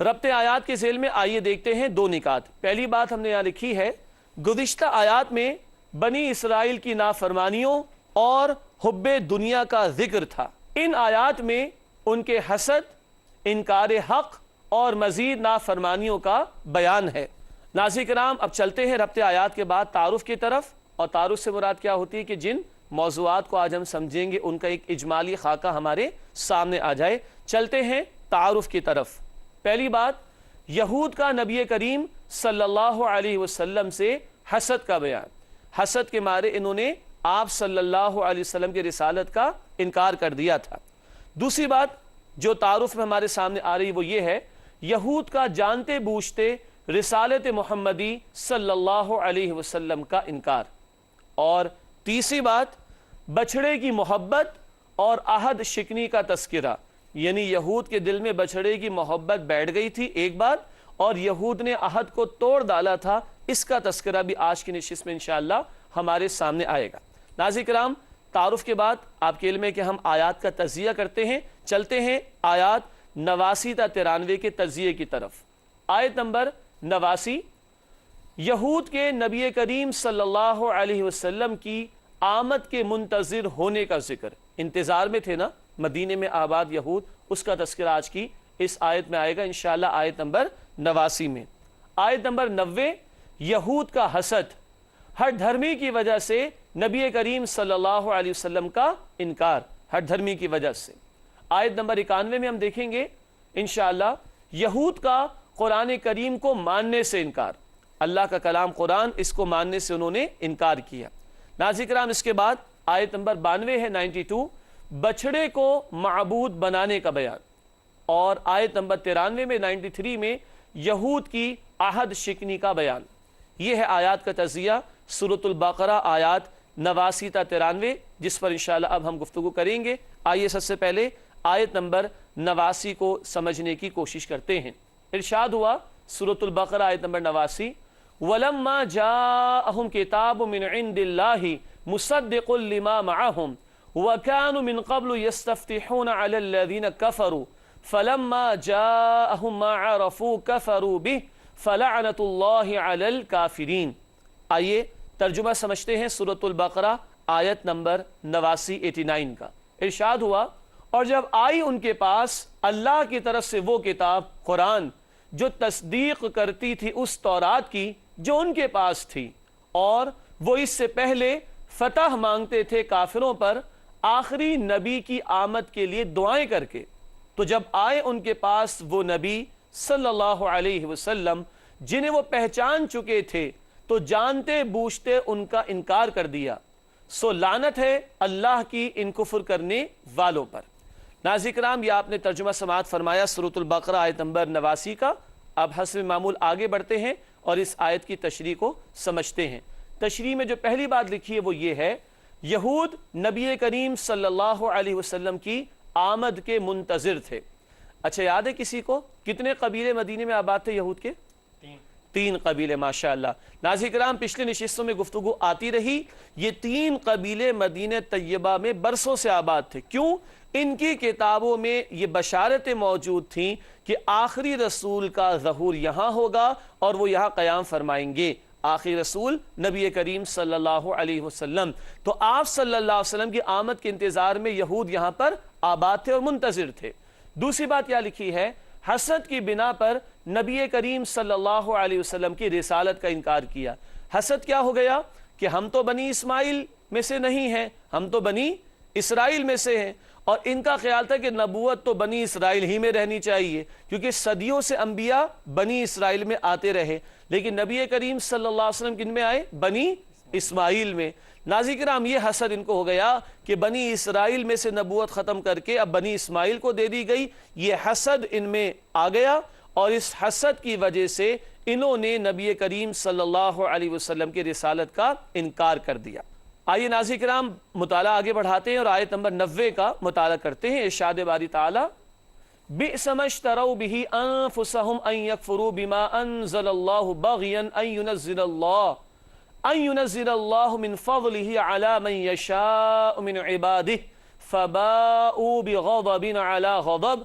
ربط آیات کے ذیل میں آئیے دیکھتے ہیں دو نکات۔ پہلی بات ہم نے یہاں لکھی ہے، گزشتہ آیات میں بنی اسرائیل کی نافرمانیوں اور حب دنیا کا ذکر تھا۔ ان آیات میں ان کے حسد، انکار حق اور مزید نافرمانیوں کا بیان ہے۔ ناظرین کرام، اب چلتے ہیں ربط آیات کے بعد تعارف کی طرف، اور تعارف سے مراد کیا ہوتی ہے کہ جن موضوعات کو آج ہم سمجھیں گے ان کا ایک اجمالی خاکہ ہمارے سامنے آ جائے۔ چلتے ہیں تعارف کی طرف۔ پہلی بات، یہود کا نبی کریم صلی اللہ علیہ وسلم سے حسد کا بیان۔ حسد کے مارے انہوں نے آپ صلی اللہ علیہ وسلم کی رسالت کا انکار کر دیا تھا۔ دوسری بات جو تعارف میں ہمارے سامنے آ رہی وہ یہ ہے، یہود کا جانتے بوجھتے رسالت محمدی صلی اللہ علیہ وسلم کا انکار۔ اور تیسری بات، بچھڑے کی محبت اور عہد شکنی کا تذکرہ، یعنی یہود کے دل میں بچھڑے کی محبت بیٹھ گئی تھی ایک بات، اور یہود نے عہد کو توڑ ڈالا تھا، اس کا تذکرہ بھی آج کی نشست میں انشاءاللہ ہمارے سامنے آئے گا۔ ناظرین کرام، تعارف کے بعد آپ کے علم ہے کہ ہم آیات کا تجزیہ کرتے ہیں۔ چلتے ہیں آیات 89 تا 93 کے تجزیے کی طرف۔ آیت نمبر 89، یہود کے نبی کریم صلی اللہ علیہ وسلم کی آمد کے منتظر ہونے کا ذکر۔ انتظار میں تھے نا مدینے میں آباد یہود، اس کا تذکرہ آج کی اس آیت میں آئے گا انشاءاللہ آیت نمبر 89 میں۔ آیت نمبر 90، یہود کا حسد، ہر دھرمی کی وجہ سے نبی کریم صلی اللہ علیہ وسلم کا انکار، ہر دھرمی کی وجہ سے۔ آیت نمبر 91 میں ہم دیکھیں گے انشاءاللہ یہود کا قرآن کریم کو ماننے سے انکار، اللہ کا کلام قرآن، اس کو ماننے سے انہوں نے انکار کیا۔ ناظرین کرام، اس کے بعد آیت نمبر 92 ہے 92، بچھڑے کو معبود بنانے کا بیان۔ اور آیت نمبر 93 میں 93 میں یہود کی عہد شکنی کا بیان۔ یہ ہے آیات کا تجزیہ، سورۃ البقرہ آیات 89 تا 93، جس پر انشاءاللہ اب ہم گفتگو کریں گے۔ آئیے سب سے پہلے آیت نمبر 89 کو سمجھنے کی کوشش کرتے ہیں۔ ارشاد ہوا سورۃ البقرہ آیت نمبر 89، وَلَمَّا جَاءَهُمْ كِتَابٌ مِّنْ عِنْدِ اللَّهِ مُصَدِّقٌ لِمَا مَعَهُمْ وَكَانُوا مِنْ قَبْلُ يَسْتَفْتِحُونَ عَلَى الَّذِينَ كَفَرُوا فَلَمَّا جَاءَهُمْ مَا عَرَفُوا كَفَرُوا بِهِ فَلَعْنَةُ اللَّهِ عَلَى الْكَافِرِينَ۔ آئیے ترجمہ سمجھتے ہیں سورۃ البقرہ آیت نمبر 89 کا۔ ارشاد ہوا، اور جب آئی ان کے پاس اللہ کی طرف سے وہ کتاب قرآن جو تصدیق کرتی تھی اس تورات کی جو ان کے پاس تھی، اور وہ اس سے پہلے فتح مانگتے تھے کافروں پر آخری نبی کی آمد کے لیے دعائیں کر کے، تو جب آئے ان کے پاس وہ نبی صلی اللہ علیہ وسلم جنہیں وہ پہچان چکے تھے تو جانتے بوجھتے ان کا انکار کر دیا، سو لعنت ہے اللہ کی ان کفر کرنے والوں پر۔ ناظرین کرام، یہ آپ نے ترجمہ سماعت فرمایا سورۃ البقرہ آیت نمبر 89 کا۔ اب حسب معمول آگے بڑھتے ہیں اور اس آیت کی تشریح کو سمجھتے ہیں۔ تشریح میں جو پہلی بات لکھی ہے وہ یہ ہے، یہود نبی کریم صلی اللہ علیہ وسلم کی آمد کے منتظر تھے۔ اچھا، یاد ہے کسی کو کتنے قبیلے مدینے میں آباد تھے یہود کے؟ 3 قبیلے، ماشاءاللہ۔ ناظرین کرام، پچھلے نشستوں میں گفتگو آتی رہی، یہ 3 قبیلے مدینہ طیبہ میں برسوں سے آباد تھے۔ کیوں؟ ان کی کتابوں میں یہ بشارتیں موجود تھیں کہ آخری رسول کا ظہور یہاں ہوگا اور وہ یہاں قیام فرمائیں گے، آخری رسول نبی کریم صلی اللہ علیہ وسلم۔ تو آپ صلی اللہ علیہ وسلم کی آمد کے انتظار میں یہود یہاں پر آباد تھے اور منتظر تھے۔ دوسری بات کیا لکھی ہے، حسد کی بنا پر نبی کریم صلی اللہ علیہ وسلم کی رسالت کا انکار کیا۔ حسد کیا ہو گیا کہ ہم تو بنی اسماعیل میں سے نہیں ہیں، ہم تو بنی اسرائیل میں سے ہیں، اور ان کا خیال تھا کہ نبوت تو بنی اسرائیل ہی میں رہنی چاہیے، کیونکہ صدیوں سے انبیاء بنی اسرائیل میں آتے رہے، لیکن نبی کریم صلی اللہ علیہ وسلم کن میں آئے؟ بنی اسماعیل میں۔ ناظرین کرام، یہ حسد ان کو ہو گیا کہ بنی اسرائیل میں سے نبوت ختم کر کے اب بنی اسماعیل کو دے دی گئی، یہ حسد ان میں آ گیا، اور اس حسد کی وجہ سے انہوں نے نبی کریم صلی اللہ علیہ وسلم کی رسالت کا انکار کر دیا۔ آئیے ناظرین کرام مطالعہ آگے بڑھاتے ہیں اور آیت نمبر 90 کا مطالعہ کرتے ہیں۔ ارشاد باری تعالی، بئس ما اشتروا به انفسهم ان يكفروا بما انزل الله بغيا ان ينزل الله من فضله على من يشاء من عباده فباءوا بغضب على غضب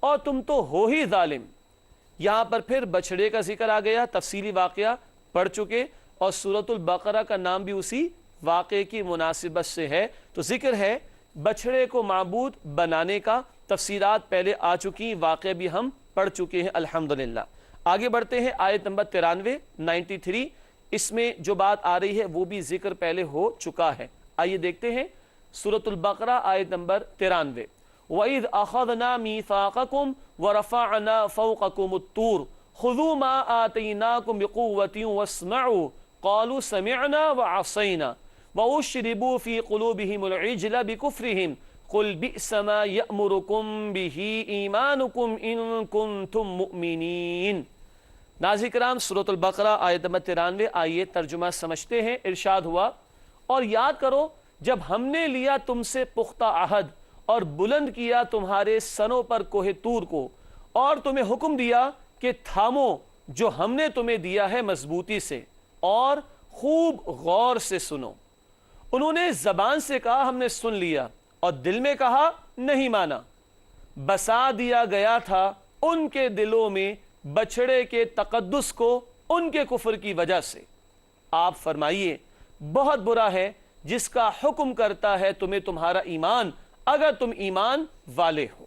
اور تم تو ہو ہی ظالم۔ یہاں پر پھر بچھڑے کا ذکر آ گیا، تفصیلی واقعہ پڑھ چکے، اور سورۃ البقرہ کا نام بھی اسی واقعے کی مناسبت سے ہے، تو ذکر ہے بچھڑے کو معبود بنانے کا، تفصیلات پہلے آ چکی، واقعہ بھی ہم پڑھ چکے ہیں الحمدللہ۔ آگے بڑھتے ہیں آیت نمبر 93 اس میں جو بات آ رہی ہے وہ بھی ذکر پہلے ہو چکا ہے۔ آئیے دیکھتے ہیں سورۃ البقرہ آیت نمبر 93۔ وَإِذْ أَخَذْنَا مِيثَاقَكُمْ وَرَفَعْنَا فَوْقَكُمُ الطُّورَ خُذُوا مَا آتَيْنَاكُمْ بِقُوَّةٍ وَاسْمَعُوا قَالُوا سَمِعْنَا وَعَصَيْنَا وَأُشْرِبُوا فِي قُلُوبِهِمُ الْعِجْلَ بِكُفْرِهِمْ قُلْ بِئْسَ مَا يَأْمُرُكُمْ بِهِ إِيمَانُكُمْ إِن كُنتُم مُؤْمِنِينَ۔ ناظرین کرام سورۃ البقرہ آیت نمبر 93، آئیے ترجمہ سمجھتے ہیں۔ ارشاد ہوا، اور یاد کرو جب ہم نے لیا تم سے پختہ عہد اور بلند کیا تمہارے سنوں پر کوہ طور کو، اور تمہیں حکم دیا کہ تھامو جو ہم نے تمہیں دیا ہے مضبوطی سے اور خوب غور سے سنو۔ انہوں نے زبان سے کہا ہم نے سن لیا، اور دل میں کہا نہیں مانا۔ بسا دیا گیا تھا ان کے دلوں میں بچھڑے کے تقدس کو ان کے کفر کی وجہ سے۔ آپ فرمائیے بہت برا ہے جس کا حکم کرتا ہے تمہیں تمہارا ایمان اگر تم ایمان والے ہو۔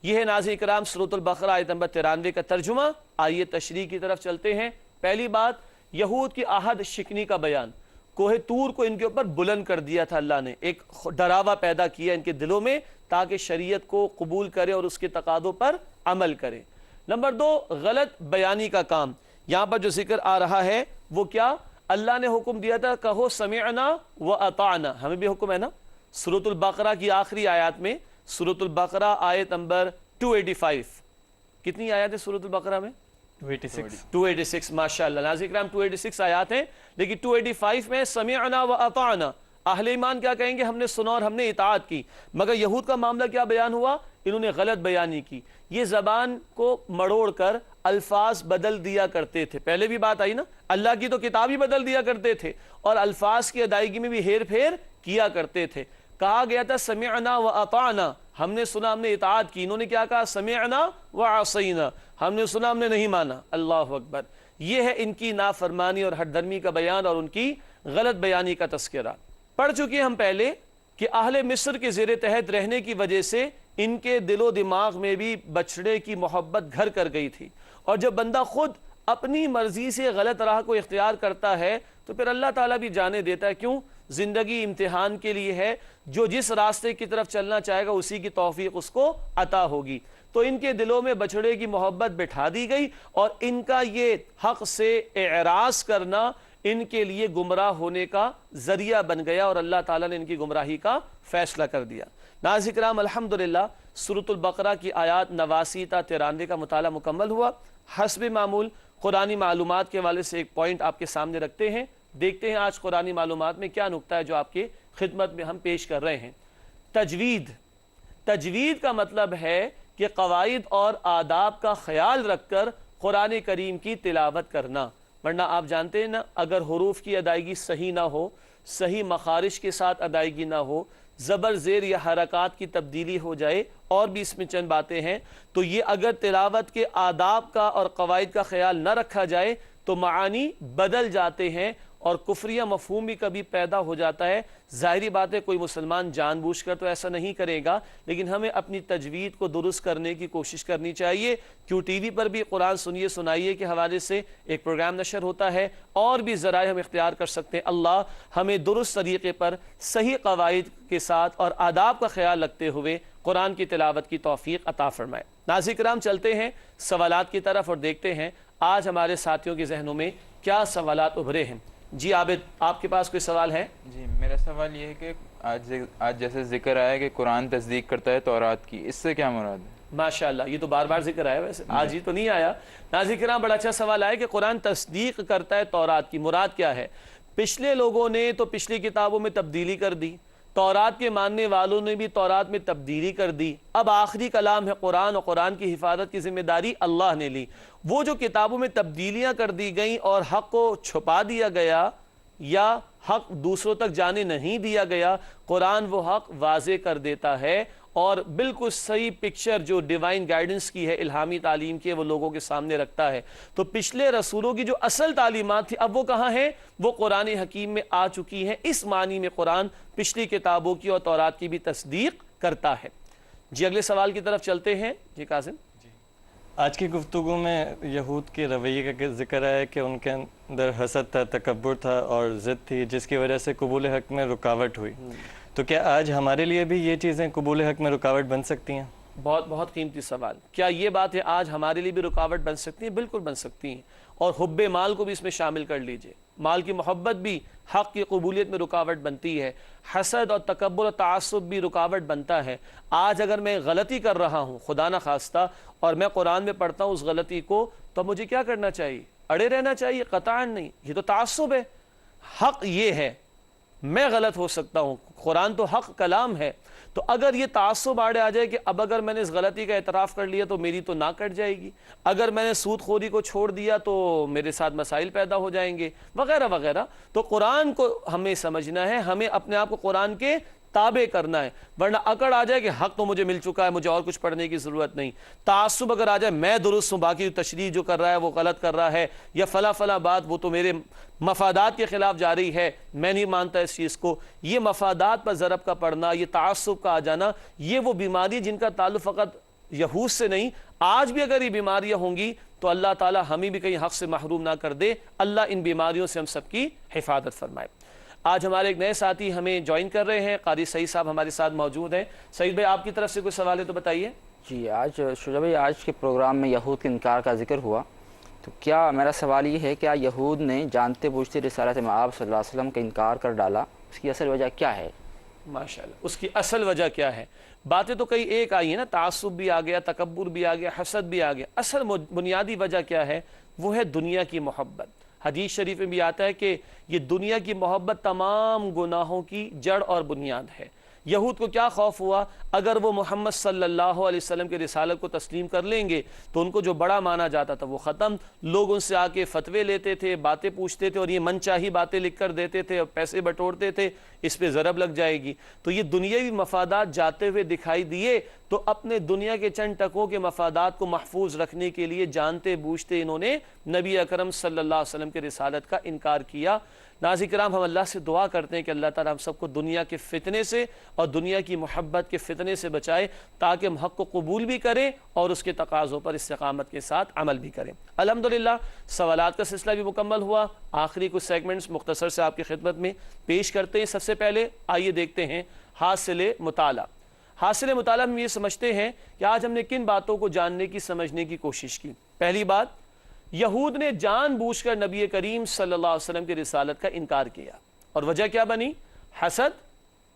یہ ہے ناظرین کرام سورۃ البقرہ آیت نمبر 93 کا ترجمہ۔ آئیے تشریح کی طرف چلتے ہیں۔ پہلی بات، یہود کی عہد شکنی کا بیان۔ کوہ طور کو ان کے اوپر بلند کر دیا تھا اللہ نے، ایک ڈراوا پیدا کیا ان کے دلوں میں تاکہ شریعت کو قبول کرے اور اس کے تقاضوں پر عمل کرے۔ نمبر 2، غلط بیانی کا کام۔ یہاں پر جو ذکر آ رہا ہے وہ کیا؟ اللہ نے حکم دیا تھا کہو سمعنا و اطعنا، ہمیں بھی حکم ہے نا۔ سورۃ البقرہ کی آخری آیات میں، سورۃ البقرہ آیت نمبر 285، کتنی آیات ہے سورۃ البقرہ میں؟ 286 ماشاءاللہ ناظرین کرام 286 آیات ہیں، لیکن 285 میں سمعنا و اطعنا، اہل ایمان کیا کہیں گے؟ ہم نے سنا اور ہم نے اطاعت کی۔ مگر یہود کا معاملہ کیا بیان ہوا؟ انہوں نے غلط بیانی کی، یہ زبان کو مڑوڑ کر الفاظ بدل دیا کرتے تھے۔ پہلے بھی بات آئی نا، اللہ کی تو کتاب ہی بدل دیا کرتے تھے اور الفاظ کی ادائیگی میں بھی ہیر پھیر کیا کرتے تھے۔ کہا گیا تھا سمعنا و اطعنا، ہم نے سنا ہم نے اطاعت کی، انہوں نے کیا کہا؟ سمعنا و عصینا، ہم نے سنا ہم نے نہیں مانا۔ اللہ اکبر، یہ ہے ان کی نافرمانی اور ہٹ دھرمی کا بیان اور ان کی غلط بیانی کا تذکرہ۔ پڑھ چکے ہم پہلے کہ اہل مصر کے زیر تحت رہنے کی وجہ سے ان کے دل و دماغ میں بھی بچھڑے کی محبت گھر کر گئی تھی، اور جب بندہ خود اپنی مرضی سے غلط راہ کو اختیار کرتا ہے تو پھر اللہ تعالیٰ بھی جانے دیتا ہے۔ کیوں؟ زندگی امتحان کے لیے ہے، جو جس راستے کی طرف چلنا چاہے گا اسی کی توفیق اس کو عطا ہوگی۔ تو ان کے دلوں میں بچھڑے کی محبت بٹھا دی گئی، اور ان کا یہ حق سے اعراض کرنا ان کے لیے گمراہ ہونے کا ذریعہ بن گیا، اور اللہ تعالیٰ نے ان کی گمراہی کا فیصلہ کر دیا۔ ناظرین کرام الحمدللہ سورۃ البقرہ کی آیات 89 تا 93 کا مطالعہ مکمل ہوا۔ حسب معمول قرآنی معلومات کے حوالے سے ایک پوائنٹ آپ کے سامنے رکھتے ہیں، دیکھتے ہیں آج قرآنی معلومات میں کیا نکتہ ہے جو آپ کے خدمت میں ہم پیش کر رہے ہیں۔ تجوید، تجوید کا مطلب ہے کہ قواعد اور آداب کا خیال رکھ کر قرآن کریم کی تلاوت کرنا، ورنہ آپ جانتے ہیں نا اگر حروف کی ادائیگی صحیح نہ ہو، صحیح مخارج کے ساتھ ادائیگی نہ ہو، زبر زیر یا حرکات کی تبدیلی ہو جائے، اور بھی اس میں چند باتیں ہیں، تو یہ اگر تلاوت کے آداب کا اور قواعد کا خیال نہ رکھا جائے تو معانی بدل جاتے ہیں اور کفریہ مفہوم بھی کبھی پیدا ہو جاتا ہے۔ ظاہری بات ہے کوئی مسلمان جان بوجھ کر تو ایسا نہیں کرے گا، لیکن ہمیں اپنی تجوید کو درست کرنے کی کوشش کرنی چاہیے۔ کیوں ٹی وی پر بھی قرآن سنیے سنائیے کے حوالے سے ایک پروگرام نشر ہوتا ہے، اور بھی ذرائع ہم اختیار کر سکتے ہیں۔ اللہ ہمیں درست طریقے پر صحیح قواعد کے ساتھ اور آداب کا خیال رکھتے ہوئے قرآن کی تلاوت کی توفیق عطا فرمائے۔ ناظرین کرام چلتے ہیں سوالات کی طرف اور دیکھتے ہیں آج ہمارے ساتھیوں کے ذہنوں میں کیا سوالات ابھرے ہیں۔ جی عابد، آپ کے پاس کوئی سوال ہے؟ جی میرا سوال یہ ہے کہ آج جیسے ذکر آیا کہ قرآن تصدیق کرتا ہے تورات کی، اس سے کیا مراد ہے؟ ماشاءاللہ، یہ تو بار بار ذکر آیا، ویسے آج ہی تو نہیں آیا۔ ناظرین کرام بڑا اچھا سوال آیا کہ قرآن تصدیق کرتا ہے تورات کی، مراد کیا ہے؟ پچھلے لوگوں نے تو پچھلی کتابوں میں تبدیلی کر دی، تورات کے ماننے والوں نے بھی تورات میں تبدیلی کر دی، اب آخری کلام ہے قرآن، اور قرآن کی حفاظت کی ذمہ داری اللہ نے لی۔ وہ جو کتابوں میں تبدیلیاں کر دی گئیں اور حق کو چھپا دیا گیا یا حق دوسروں تک جانے نہیں دیا گیا، قرآن وہ حق واضح کر دیتا ہے اور بالکل صحیح پکچر جو ڈیوائن گائیڈنس کی ہے، الہامی تعلیم کی ہے، وہ لوگوں کے سامنے رکھتا ہے۔ تو پچھلے رسولوں کی جو اصل تعلیمات تھی اب وہ کہاں ہیں؟ وہ قرآن حکیم میں آ چکی ہیں۔ اس معنی میں قرآن پچھلی کتابوں کی اور تورات کی بھی تصدیق کرتا ہے۔ جی اگلے سوال کی طرف چلتے ہیں۔ جی قاسم۔ آج کی گفتگو میں یہود کے رویے کا ذکر ہے کہ ان کے اندر حسد تھا، تکبر تھا اور ضد تھی، جس کی وجہ سے قبول حق میں رکاوٹ ہوئی۔ تو کیا آج ہمارے لیے بھی یہ چیزیں قبول حق میں رکاوٹ بن سکتی ہیں؟ بہت بہت قیمتی سوال۔ کیا یہ بات ہے آج ہمارے لیے بھی رکاوٹ بن سکتی ہیں؟ بالکل بن سکتی ہیں، اور حب مال کو بھی اس میں شامل کر لیجئے۔ مال کی محبت بھی حق کی قبولیت میں رکاوٹ بنتی ہے، حسد اور تکبر اور تعصب بھی رکاوٹ بنتا ہے۔ آج اگر میں غلطی کر رہا ہوں خدا نہ خواستہ اور میں قرآن میں پڑھتا ہوں اس غلطی کو، تو مجھے کیا کرنا چاہیے؟ اڑے رہنا چاہیے؟ قطعاً نہیں، یہ تو تعصب ہے۔ حق یہ ہے میں غلط ہو سکتا ہوں، قرآن تو حق کلام ہے، تو اگر یہ تعصب آڑے آ جائے کہ اب اگر میں نے اس غلطی کا اعتراف کر لیا تو میری تو ناک کٹ جائے گی، اگر میں نے سود خوری کو چھوڑ دیا تو میرے ساتھ مسائل پیدا ہو جائیں گے، وغیرہ وغیرہ، تو قرآن کو ہمیں سمجھنا ہے، ہمیں اپنے آپ کو قرآن کے تابع کرنا ہے، ورنہ اکڑ آ جائے کہ حق تو مجھے مل چکا ہے، مجھے اور کچھ پڑھنے کی ضرورت نہیں۔ تعصب اگر آ جائے میں درست ہوں، باقی تشریح جو کر رہا ہے وہ غلط کر رہا ہے، یا فلاں فلاں بات وہ تو میرے مفادات کے خلاف جا رہی ہے، میں نہیں مانتا اس چیز کو، یہ مفادات پر ضرب کا پڑنا، یہ تعصب کا آ جانا، یہ وہ بیماری جن کا تعلق فقط یہود سے نہیں، آج بھی اگر یہ بیماریاں ہوں گی تو اللہ تعالی ہمیں بھی کہیں حق سے محروم نہ کر دے۔ اللہ ان بیماریوں سے ہم سب کی حفاظت فرمائے۔ آج ہمارے ایک نئے ساتھی ہمیں جوائن کر رہے ہیں، قاری سعید صاحب ہمارے ساتھ موجود ہیں۔ سعید بھائی آپ کی طرف سے کوئی سوال ہے تو بتائیے۔ جی آج شجاع بھائی، آج کے پروگرام میں یہود کے انکار کا ذکر ہوا، تو کیا میرا سوال یہ ہے، کیا یہود نے جانتے بوجھتے رسالت مآب صلی اللہ علیہ وسلم کا انکار کر ڈالا؟ اس کی اصل وجہ کیا ہے؟ ماشاءاللہ، اس کی اصل وجہ کیا ہے؟ باتیں تو کئی ایک آئی ہیں نا، تعصب بھی آ گیا، تکبر بھی آ گیا، حسد بھی آ گیا۔ اصل بنیادی وجہ کیا ہے؟ وہ ہے دنیا کی محبت۔ حدیث شریف میں بھی آتا ہے کہ یہ دنیا کی محبت تمام گناہوں کی جڑ اور بنیاد ہے۔ یہود کو کیا خوف ہوا؟ اگر وہ محمد صلی اللہ علیہ وسلم کے رسالت کو تسلیم کر لیں گے تو ان کو جو بڑا مانا جاتا تھا وہ ختم، لوگ ان سے آ کے فتوے لیتے تھے، باتیں پوچھتے تھے، اور یہ من چاہی باتیں لکھ کر دیتے تھے اور پیسے بٹورتے تھے، اس پہ ضرب لگ جائے گی۔ تو یہ دنیاوی مفادات جاتے ہوئے دکھائی دیے، تو اپنے دنیا کے چند ٹکوں کے مفادات کو محفوظ رکھنے کے لیے جانتے بوجھتے انہوں نے نبی اکرم صلی اللہ علیہ وسلم کے رسالت کا انکار کیا۔ ناظرین کرام، ہم اللہ سے دعا کرتے ہیں کہ اللہ تعالیٰ ہم سب کو دنیا کے فتنے سے اور دنیا کی محبت کے فتنے سے بچائے، تاکہ ہم حق کو قبول بھی کریں اور اس کے تقاضوں پر استقامت کے ساتھ عمل بھی کریں۔ الحمدللہ سوالات کا سلسلہ بھی مکمل ہوا۔ آخری کچھ سیگمنٹس مختصر سے آپ کی خدمت میں پیش کرتے ہیں۔ سب سے پہلے آئیے دیکھتے ہیں حاصل مطالعہ۔ حاصل مطالعہ ہم یہ سمجھتے ہیں کہ آج ہم نے کن باتوں کو جاننے کی، سمجھنے کی کوشش کی۔ پہلی بات، یہود نے جان بوجھ کر نبی کریم صلی اللہ علیہ وسلم کی رسالت کا انکار کیا، اور وجہ کیا بنی؟ حسد،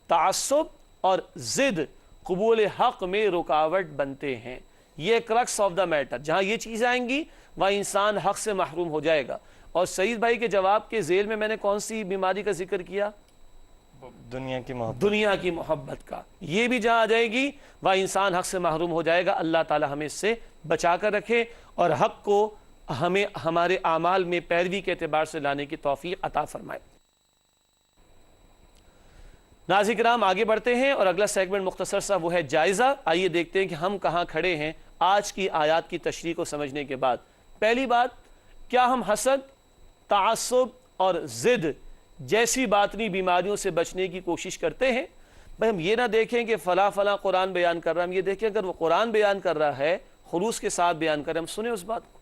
تعصب اور ضد قبول حق میں رکاوٹ بنتے ہیں۔ یہ کرکس آف دا میٹر، جہاں یہ چیزیں آئیں گی وہاں انسان حق سے محروم ہو جائے گا۔ اور سعید بھائی کے جواب کے ذیل میں نے کون سی بیماری کا ذکر کیا؟ دنیا کی محبت۔ دنیا کی محبت کا۔ یہ بھی جہاں آ جائے گی وہاں انسان حق سے محروم ہو جائے گا۔ اللہ تعالی ہمیں اس سے بچا کر رکھے اور حق کو ہمیں ہمارے اعمال میں پیروی کے اعتبار سے لانے کی توفیق عطا فرمائے۔ ناظرین کرام، آگے بڑھتے ہیں اور اگلا سیگمنٹ مختصر سا وہ ہے جائزہ۔ آئیے دیکھتے ہیں کہ ہم کہاں کھڑے ہیں آج کی آیات کی تشریح کو سمجھنے کے بعد۔ پہلی بات، کیا ہم حسد، تعصب اور ضد جیسی باطنی بیماریوں سے بچنے کی کوشش کرتے ہیں؟ بھئی ہم یہ نہ دیکھیں کہ فلاں فلاں قرآن بیان کر رہا ہے، ہم یہ دیکھیں اگر وہ قرآن بیان کر رہا ہے، خلوص کے ساتھ بیان کریں، ہم سنیں اس بات کو۔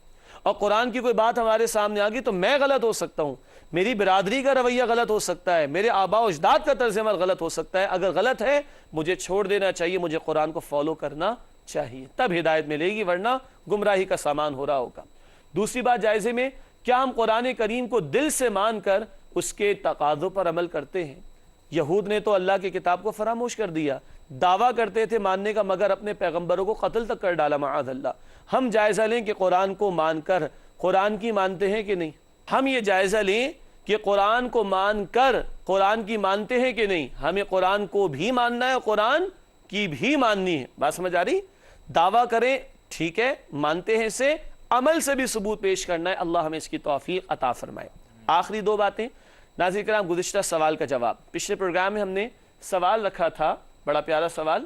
اور قرآن کی کوئی بات ہمارے سامنے آ گئی تو میں غلط ہو سکتا ہوں، میری برادری کا رویہ غلط ہو سکتا ہے، میرے آباء و اجداد کا طرز عمل غلط ہو سکتا ہے۔ اگر غلط ہے مجھے چھوڑ دینا چاہیے، مجھے قرآن کو فالو کرنا چاہیے، تب ہدایت ملے گی، ورنہ گمراہی کا سامان ہو رہا ہوگا۔ دوسری بات جائزے میں، کیا ہم قرآن کریم کو دل سے مان کر اس کے تقاضوں پر عمل کرتے ہیں؟ یہود نے تو اللہ کی کتاب کو فراموش کر دیا، دعویٰ کرتے تھے ماننے کا، مگر اپنے پیغمبروں کو قتل تک کر ڈالا معاذ اللہ۔ ہم جائزہ لیں کہ قرآن کو مان کر قرآن کی مانتے ہیں کہ نہیں؟ ہم یہ جائزہ لیں کہ قرآن کو مان کر قرآن کی مانتے ہیں کہ نہیں؟ ہمیں قرآن کو بھی ماننا ہے، قرآن کی بھی ماننی ہے۔ بات سمجھ آ رہی؟ دعویٰ کریں ٹھیک ہے، مانتے ہیں سے، عمل سے بھی ثبوت پیش کرنا ہے۔ اللہ ہمیں اس کی توفیق عطا فرمائے۔ آخری دو باتیں ناظرین کرام، گزشتہ سوال کا جواب۔ پچھلے پروگرام میں ہم نے سوال رکھا تھا، بڑا پیارا سوال،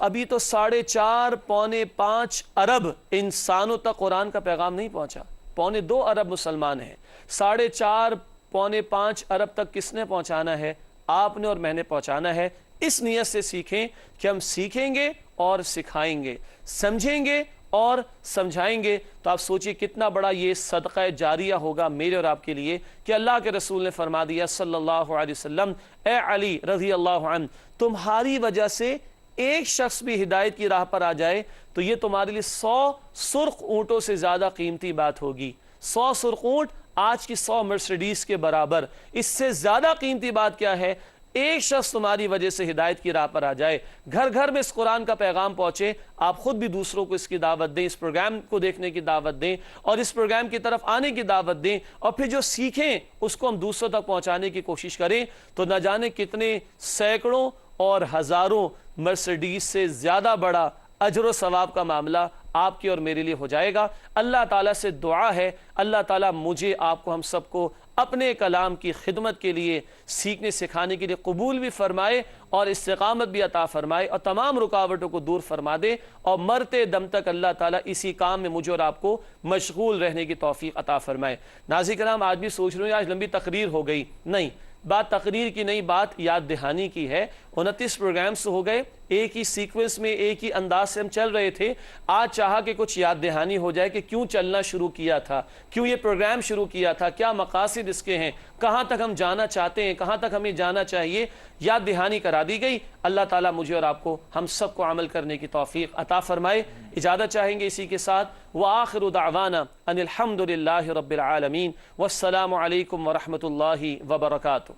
ابھی تو 4.5 پونے 5 ارب انسانوں تک قرآن کا پیغام نہیں پہنچا. 1.25 ارب مسلمان ہیں. 4.5 پونے 5 ارب تک کس نے پہنچانا ہے؟ آپ نے اور میں نے پہنچانا ہے. اس نیت سے سیکھیں کہ ہم سیکھیں گے اور سکھائیں گے, سمجھیں گے اور سمجھائیں گے. تو آپ سوچئے کتنا بڑا یہ صدقہ جاریہ ہوگا میرے اور آپ کے لیے کہ اللہ کے رسول نے فرما دیا صلی اللہ علیہ وسلم, اے علی رضی اللہ عنہ, تمہاری وجہ سے ایک شخص بھی ہدایت کی راہ پر آ جائے تو یہ تمہارے لیے 100 سرخ اونٹوں سے زیادہ قیمتی بات ہوگی. 100 سرخ اونٹ آج کی 100 مرسیڈیز کے برابر. اس سے زیادہ قیمتی بات کیا ہے؟ ایک شخص تمہاری وجہ سے ہدایت کی راہ پر آ جائے, گھر گھر میں اس قرآن کا پیغام پہنچے, آپ خود بھی دوسروں کو اس کی دعوت دیں, اس پروگرام کو دیکھنے کی دعوت دیں اور اس پروگرام کی طرف آنے کی دعوت دیں, اور پھر جو سیکھیں اس کو ہم دوسروں تک پہنچانے کی کوشش کریں. تو نہ جانے کتنے سینکڑوں اور ہزاروں مرسیڈیز سے زیادہ بڑا اجر و ثواب کا معاملہ آپ کی اور میرے لیے ہو جائے گا. اللہ تعالیٰ سے دعا ہے اللہ تعالیٰ مجھے, آپ کو, ہم سب کو اپنے کلام کی خدمت کے لیے, سیکھنے سکھانے کے لیے قبول بھی فرمائے اور استقامت بھی عطا فرمائے اور تمام رکاوٹوں کو دور فرما دے, اور مرتے دم تک اللہ تعالیٰ اسی کام میں مجھے اور آپ کو مشغول رہنے کی توفیق عطا فرمائے. ناظرین کرام, آج بھی سوچ رہے ہیں آج لمبی تقریر ہو گئی. نہیں, بات تقریر کی نہیں, بات یاد دہانی کی ہے. 29 پروگرامز ہو گئے, ایک ہی سیکوینس میں ایک ہی انداز سے ہم چل رہے تھے. آج چاہا کہ کچھ یاد دہانی ہو جائے کہ کیوں چلنا شروع کیا تھا, کیوں یہ پروگرام شروع کیا تھا, کیا مقاصد اس کے ہیں, کہاں تک ہم جانا چاہتے ہیں, کہاں تک ہمیں جانا چاہیے. یاد دہانی کرا دی گئی. اللہ تعالیٰ مجھے اور آپ کو, ہم سب کو عمل کرنے کی توفیق عطا فرمائے. اجازت چاہیں گے اسی کے ساتھ. وآخر دعوانا ان الحمد للہ رب العالمین, والسلام علیکم ورحمۃ اللہ وبرکاتہ.